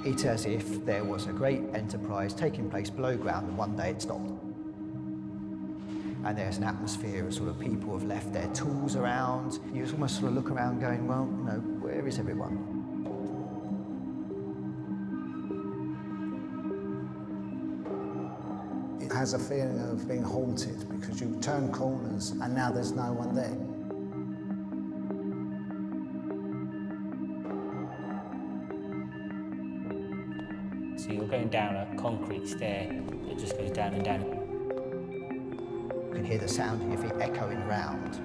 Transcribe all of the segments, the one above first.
It's as if there was a great enterprise taking place below ground and one day it stopped. And there's an atmosphere of sort of people have left their tools around. You just almost sort of look around going, well, you know, where is everyone? It has a feeling of being haunted because you turn corners and now there's no one there. So you're going down a concrete stair that just goes down and down. You can hear the sound of your feet echoing around.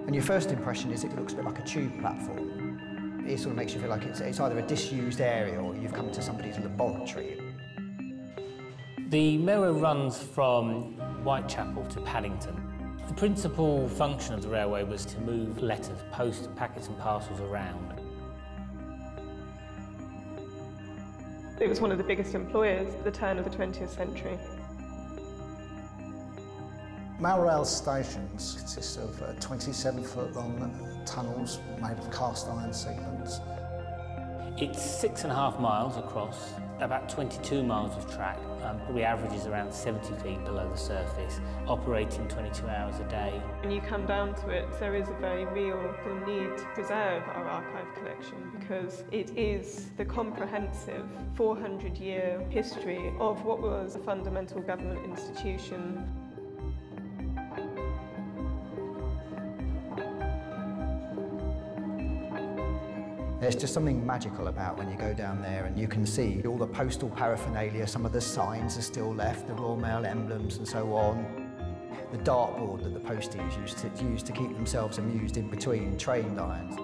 And your first impression is it looks a bit like a tube platform. It sort of makes you feel like it's either a disused area or you've come to somebody's laboratory. The railway runs from Whitechapel to Paddington. The principal function of the railway was to move letters, post, packets and parcels around. It was one of the biggest employers at the turn of the 20th century. Mail rail stations consist of 27-foot-long tunnels made of cast iron sequence. It's 6.5 miles across, about 22 miles of track, probably averages around 70 feet below the surface, operating 22 hours a day. When you come down to it, there is a very real need to preserve our archive collection because it is the comprehensive 400-year history of what was a fundamental government institution. There's just something magical about when you go down there and you can see all the postal paraphernalia, some of the signs are still left, the Royal Mail emblems and so on. The dartboard that the posties used to keep themselves amused in between train lines.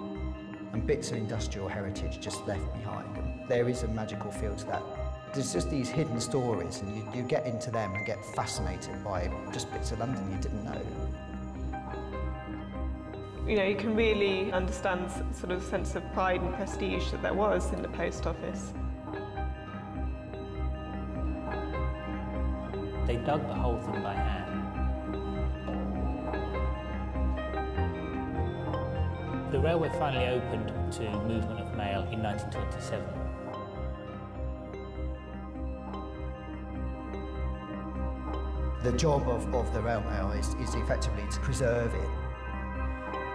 And bits of industrial heritage just left behind. And there is a magical feel to that. There's just these hidden stories and you get into them and get fascinated by just bits of London you didn't know. You know, you can really understand sort of sense of pride and prestige that there was in the post office. They dug the whole thing by hand. The railway finally opened to movement of mail in 1927. The job of the rail mail is effectively to preserve it.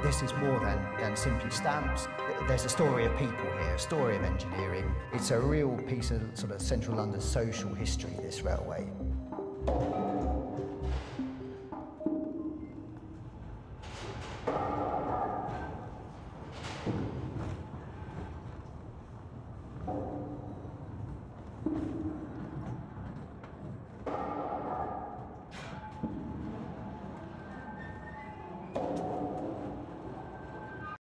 This is more than simply stamps. There's a story of people here, a story of engineering. It's a real piece of sort of central London social history, this railway.